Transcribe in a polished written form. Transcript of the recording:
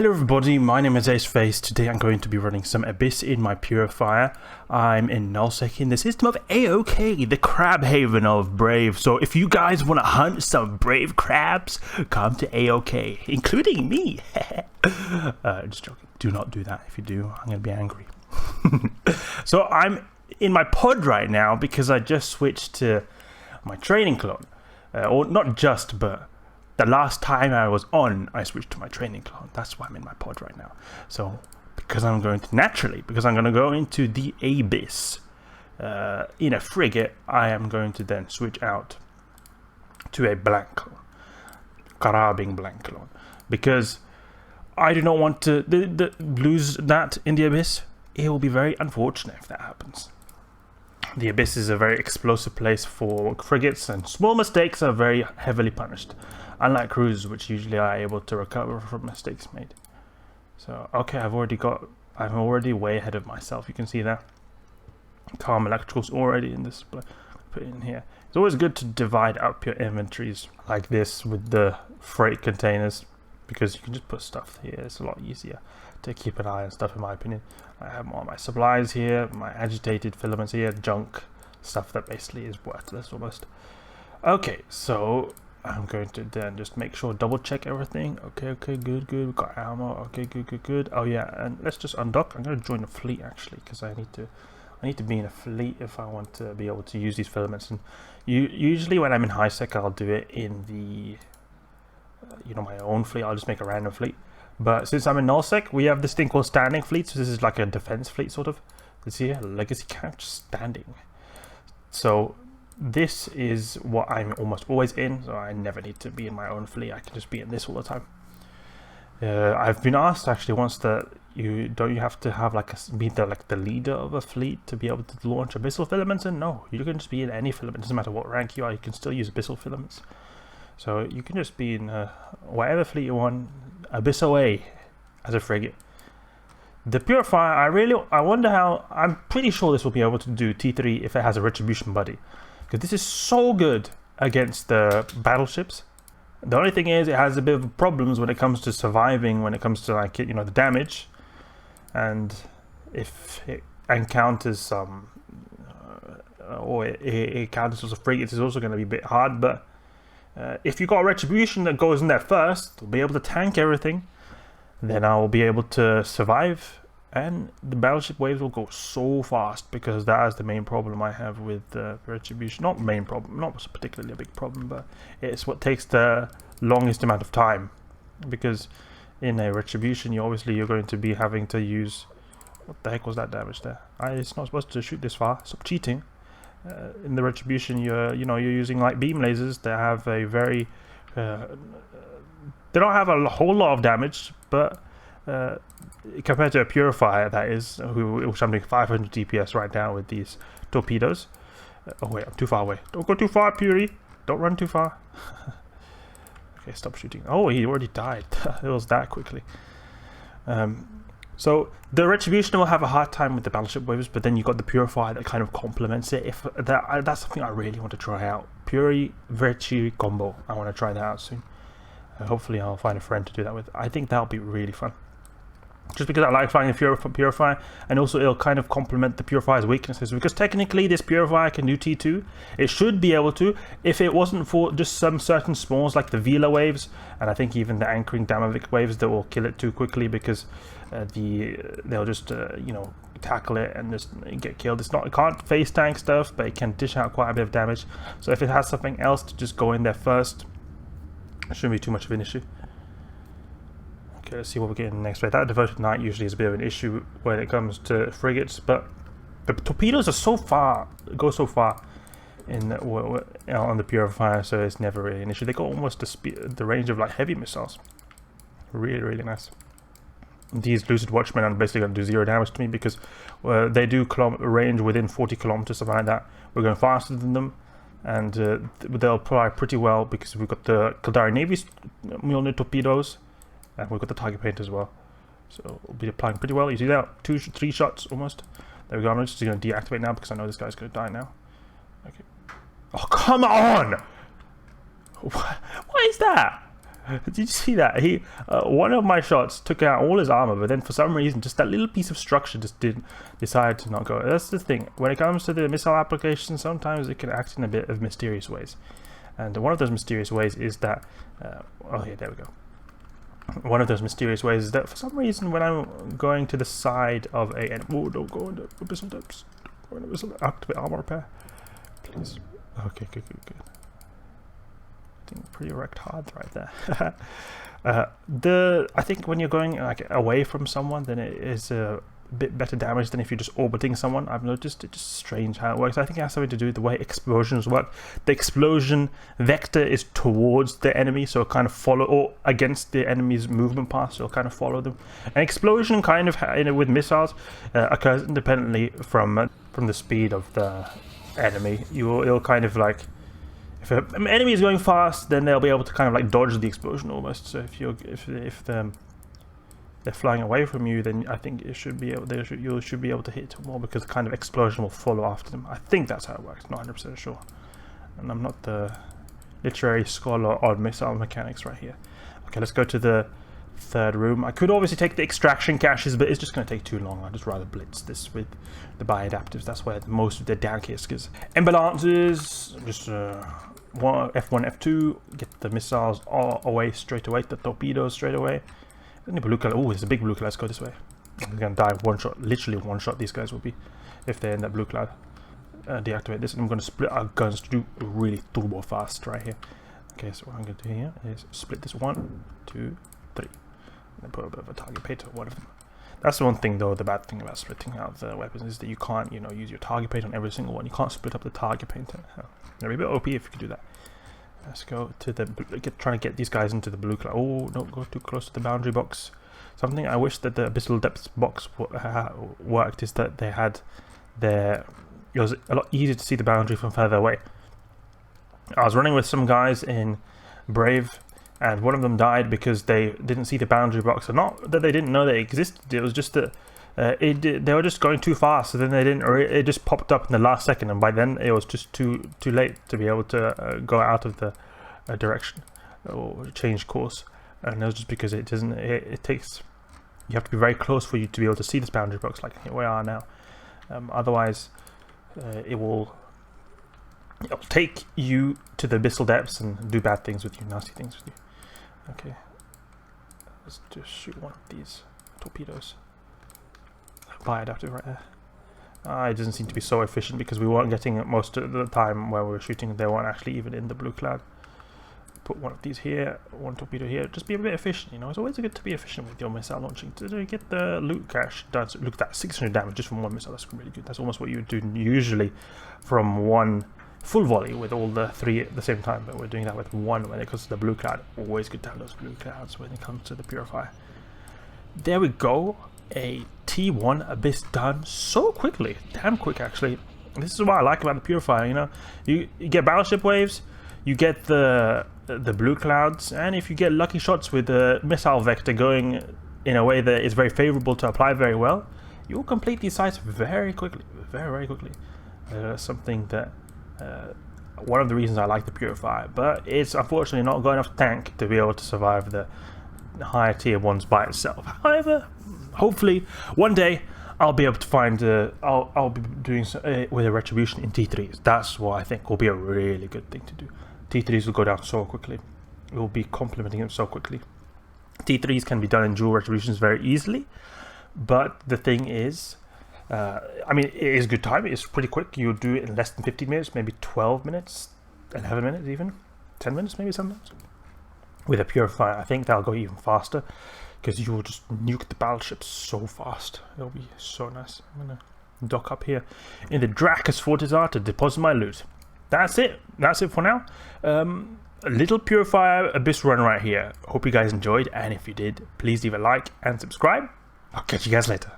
Hello everybody, my name is Aceface. Today I'm going to be running some Abyss in my Purifier. I'm in Nullsec in the system of AOK, the crab haven of Brave. So if you guys want to hunt some brave crabs, come to AOK, including me. Just joking, do not do that. If you do, I'm going to be angry. So I'm in my pod right now because I just switched to my training clone. Or not just, but the last time I was on, I switched to my training clone. That's why I'm in my pod right now. So, because I'm going to go into the Abyss in a frigate, I am going to then switch out to a blank clone. Carabing blank clone. Because I do not want to lose that in the Abyss. It will be very unfortunate if that happens. The Abyss is a very explosive place for frigates, and small mistakes are very heavily punished. Unlike cruisers, which usually are able to recover from mistakes made. So, okay, I'm already way ahead of myself. You can see that. Calm electricals already in this. Put it in here. It's always good to divide up your inventories like this with the freight containers, because you can just put stuff here. It's a lot easier to keep an eye on stuff, in my opinion. I have all my supplies here, my agitated filaments here, junk stuff that basically is worthless almost. Okay, so I'm going to then just make sure, double check everything. Okay, good. We've got ammo. Okay, good. Oh yeah, and let's just undock. I'm going to join a fleet actually, because I need to be in a fleet if I want to be able to use these filaments. And usually when I'm in high sec, I'll do it in the my own fleet. I'll just make a random fleet. But since I'm in nullsec, we have this thing called standing fleet. So this is like a defense fleet sort of. Let's see here, legacy couch standing. So this is what I'm almost always in, so I never need to be in my own fleet. I can just be in this all the time. I've been asked actually once that you have to have be the leader of a fleet to be able to launch abyssal filaments, and no, you can just be in any filament. It doesn't matter what rank you are, you can still use abyssal filaments. So you can just be in whatever fleet you want, Abyssal A as a frigate. The Purifier, I wonder how. I'm pretty sure this will be able to do T3 if it has a retribution buddy, because this is so good against the battleships. The only thing is it has a bit of problems when it comes to surviving, when it comes to the damage, and if it encounters some or it encounters a frigates, it's also going to be a bit hard. But if you got a retribution that goes in there first, it'll be able to tank everything. Then I will be able to survive, and the battleship waves will go so fast, because that is the main problem I have with retribution. Not particularly a big problem, but it's what takes the longest amount of time. Because in a retribution, you're going to be having to use. What the heck was that damage there? It's not supposed to shoot this far. Stop cheating. In the retribution, you're using like beam lasers that have a very they don't have a whole lot of damage, but compared to a Purifier, that is, which I'm doing 500 DPS right now with these torpedoes. Oh wait, I'm too far away. Don't go too far, Pury. Don't run too far. Okay, stop shooting. Oh, he already died. It was that quickly. So the retribution will have a hard time with the battleship waves, but then you've got the Purifier that kind of complements it. If that's something I really want to try out. Pury Virtue combo. I want to try that out soon. Hopefully I'll find a friend to do that with. I think that'll be really fun. Just because I like flying the Purifier, and also it'll kind of complement the Purifier's weaknesses, because technically this Purifier can do T2. It should be able to, if it wasn't for just some certain spawns like the Vela waves, and I think even the anchoring Damavik waves that will kill it too quickly, because they'll just tackle it and just get killed. It can't face tank stuff, but it can dish out quite a bit of damage. So if it has something else to just go in there first, it shouldn't be too much of an issue. Okay, let's see what we're getting next. That devoted knight usually is a bit of an issue when it comes to frigates, but the torpedoes are go so far on the Purifier, so it's never really an issue. They got almost the range of like heavy missiles. Really nice. These lucid watchmen are basically going to do 0 damage to me, because they do range within 40 kilometers, something like that. We're going faster than them. And they'll apply pretty well, because we've got the Caldari Navy's Mjolnir torpedoes, and we've got the Tiger Paint as well. So we'll be applying pretty well. You see that? 3 shots almost. There we go. I'm just going to deactivate now, because I know this guy's going to die now. Okay. Oh, come on! What is that? Did you see that? He one of my shots took out all his armor, but then for some reason, just that little piece of structure just didn't decide to not go. That's the thing. When it comes to the missile application, sometimes it can act in a bit of mysterious ways. And one of those mysterious ways is that... oh, yeah, there we go. One of those mysterious ways is that for some reason, when I'm going to the side of a... Oh, don't go into Abyssal depths. Go into Abyssal... Activate armor repair. Please. Okay, good. Pretty wrecked hard right there. I think when you're going like away from someone, then it is a bit better damage than if you're just orbiting someone. I've noticed it's just strange how it works. I think it has something to do with the way explosions work. The explosion vector is towards the enemy, so it kind of follow or against the enemy's movement path, so it'll kind of follow them. An explosion kind of with missiles occurs independently from the speed of the enemy. It'll kind of like, if an enemy is going fast, then they'll be able to kind of like dodge the explosion almost. So if they're flying away from you, then I think you should be able to hit more, because the kind of explosion will follow after them. I think that's how it works. Not 100% sure, and I'm not the literary scholar on missile mechanics right here. Okay, let's go to the third room. I could obviously take the extraction caches, but it's just going to take too long. I'd just rather blitz this with the bioadaptives. That's where most of the dank is. Because Ember Lancers, just F1, F2, get the missiles all away straight away, the torpedoes straight away. Then the blue color. Oh, there's a big blue cloud. Let's go this way. I'm going to die one shot. Literally one shot these guys will be if they're in that blue cloud. Deactivate this, and I'm going to split our guns to do really turbo fast right here. Okay, so what I'm going to do here is split this 1, 2, 3. And put a bit of a target paint on one of them. That's the one thing though, the bad thing about splitting out the weapons is that you can't, use your target paint on every single one. You can't split up the target paint. It'd be a bit OP if you could do that. Let's go to the, trying to get these guys into the blue cloud. Oh, don't go too close to the boundary box. Something I wish that the Abyssal Depths box worked is that they had it was a lot easier to see the boundary from further away. I was running with some guys in Brave, and one of them died because they didn't see the boundary box. And not that they didn't know they existed, it was just that they were just going too fast, so then they didn't. It just popped up in the last second, and by then it was just too late to be able to go out of the direction or change course. And it was just because it doesn't. It takes. You have to be very close for you to be able to see this boundary box, like here we are now. Otherwise, it'll take you to the Abyssal Depths and do bad things with you, nasty things with you. Okay, let's just shoot one of these torpedoes. Bioadaptive right there. It doesn't seem to be so efficient because we weren't getting it most of the time where we were shooting. They weren't actually even in the blue cloud. Put one of these here, one torpedo here. Just be a bit efficient, It's always good to be efficient with your missile launching. To get the loot cache done. So look at that, 600 damage just from one missile. That's really good. That's almost what you would do usually from one full volley with all the 3 at the same time, but we're doing that with 1 when it comes to the blue cloud. Always good to have those blue clouds when it comes to the Purifier. There we go, a T1 Abyss done so quickly, damn quick actually. This is what I like about the Purifier, you get battleship waves, you get the blue clouds, and if you get lucky shots with the missile vector going in a way that is very favorable to apply very well, you'll complete these sites very quickly, very quickly. Something that one of the reasons I like the Purifier, but it's unfortunately not got enough tank to be able to survive the higher tier ones by itself. However, hopefully one day I'll be able to find I'll be doing with a retribution in T3s. That's what I think will be a really good thing to do. T3s will go down so quickly. It will be complementing them so quickly. T3s can be done in dual retributions very easily, but the thing is, I mean, it is good time. It's pretty quick. You'll do it in less than 15 minutes, maybe 12 minutes, 11 minutes even, 10 minutes maybe sometimes. With a Purifier, I think that'll go even faster because you will just nuke the battleships so fast. It'll be so nice. I'm gonna dock up here in the Dracus Fortizar to deposit my loot. That's it. That's it for now. A little Purifier Abyss run right here. Hope you guys enjoyed, and if you did, please leave a like and subscribe. I'll catch you guys later.